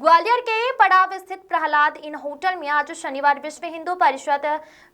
ग्वालियर के पड़ाव स्थित प्रहलाद इन होटल में आज शनिवार विश्व हिंदू परिषद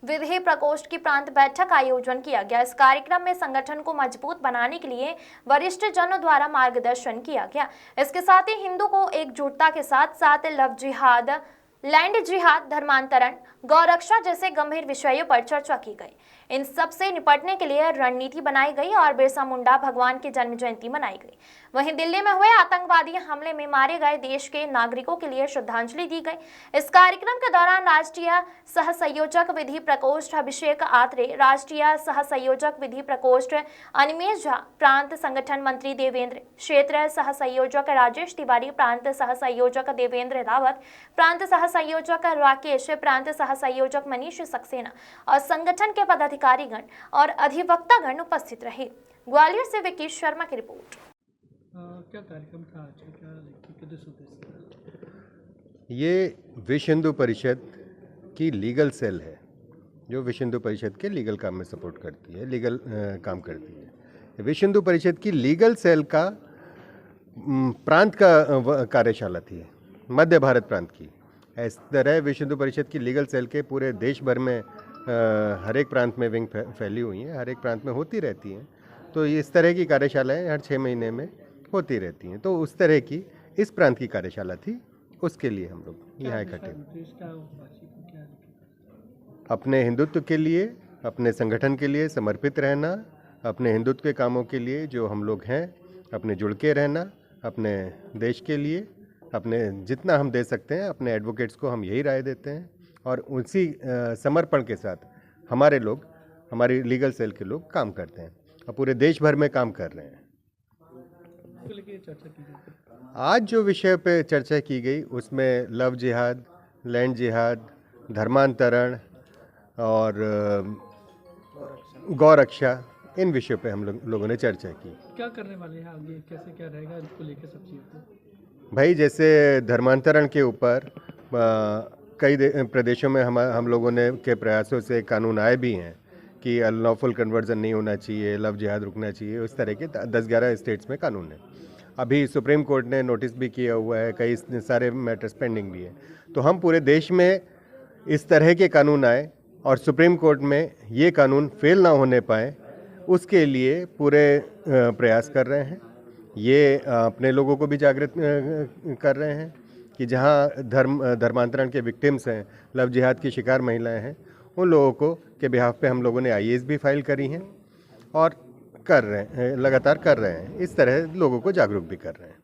विधि प्रकोष्ठ की प्रांत बैठक का आयोजन किया गया। इस कार्यक्रम में संगठन को मजबूत बनाने के लिए वरिष्ठ जनों द्वारा मार्गदर्शन किया गया। इसके साथ ही हिंदू को एकजुटता के साथ साथ लव जिहाद, लैंड जिहाद, धर्मांतरण, गौरक्षा जैसे गंभीर विषयों पर चर्चा की गई। इन सब से निपटने के लिए रणनीति बनाई गई और बिरसा मुंडा भगवान की जन्म जयंती मनाई गई। वहीं दिल्ली में हुए आतंकवादी हमले में मारे गए देश के नागरिकों के लिए श्रद्धांजलि दी गई। इस कार्यक्रम के दौरान राष्ट्रीय सह संयोजक विधि प्रकोष्ठ अभिषेक आत्रे, राष्ट्रीय सह संयोजक विधि प्रकोष्ठ अनिमेश झा, प्रांत संगठन मंत्री देवेंद्र, क्षेत्र सह संयोजक राजेश तिवारी, प्रांत सह संयोजक देवेंद्र रावत, प्रांत सह संयोजक राकेश, प्रांत सह संयोजक मनीष सक्सेना और संगठन के पदाधिकारीगण और अधिवक्तागण उपस्थित रहे। ग्वालियर से विकी शर्मा की रिपोर्ट। क्या कार्यक्रम था आज? किस उद्देश्य? ये विश्व हिंदू परिषद की लीगल सेल है जो विश्व हिंदू परिषद के लीगल काम में सपोर्ट करती है, लीगल काम करती है। विश्व हिंदू परिषद की लीगल सेल का प्रांत का कार्यशाला थी, मध्य भारत प्रांत की। इस तरह विश्व हिंदू परिषद की लीगल सेल के पूरे देश भर में हर एक प्रांत में विंग फैली हुई हैं, हर एक प्रांत में होती रहती हैं। तो इस तरह की कार्यशालाएं हर 6 महीने में होती रहती हैं। तो उस तरह की इस प्रांत की कार्यशाला थी, उसके लिए हम लोग यहाँ इकट्ठे। अपने हिंदुत्व के लिए, अपने संगठन के लिए समर्पित रहना, अपने हिंदुत्व के कामों के लिए जो हम लोग हैं, अपने जुड़ के रहना, अपने देश के लिए अपने जितना हम दे सकते हैं, अपने एडवोकेट्स को हम यही राय देते हैं और उसी समर्पण के साथ हमारे लोग, हमारी लीगल सेल के लोग काम करते हैं और पूरे देश भर में काम कर रहे हैं। आज जो विषय पे चर्चा की गई उसमें लव जिहाद, लैंड जिहाद, धर्मांतरण और गौरक्षा, इन विषयों पे हम लोगों ने चर्चा की। क्या करने वाले हैं आगे, कैसे क्या रहेगा इसको लेकर सब चीज़ को? भाई जैसे धर्मांतरण के ऊपर कई प्रदेशों में हम लोगों ने के प्रयासों से कानून आए भी हैं कि अनलॉफुल कन्वर्जन नहीं होना चाहिए, लव जिहाद रुकना चाहिए। उस तरह के 10-11 स्टेट्स में कानून है। अभी सुप्रीम कोर्ट ने नोटिस भी किया हुआ है, कई सारे मैटर्स पेंडिंग भी है। तो हम पूरे देश में इस तरह के कानून आए और सुप्रीम कोर्ट में ये कानून फेल ना होने पाए, उसके लिए पूरे प्रयास कर रहे हैं। ये अपने लोगों को भी जागृत कर रहे हैं कि जहाँ धर्मांतरण के विक्टिम्स हैं, लव जिहाद की शिकार महिलाएं हैं, उन लोगों को के बिहाफ पे हम लोगों ने IAS भी फाइल करी हैं और कर रहे हैं, लगातार कर रहे हैं। इस तरह लोगों को जागरूक भी कर रहे हैं।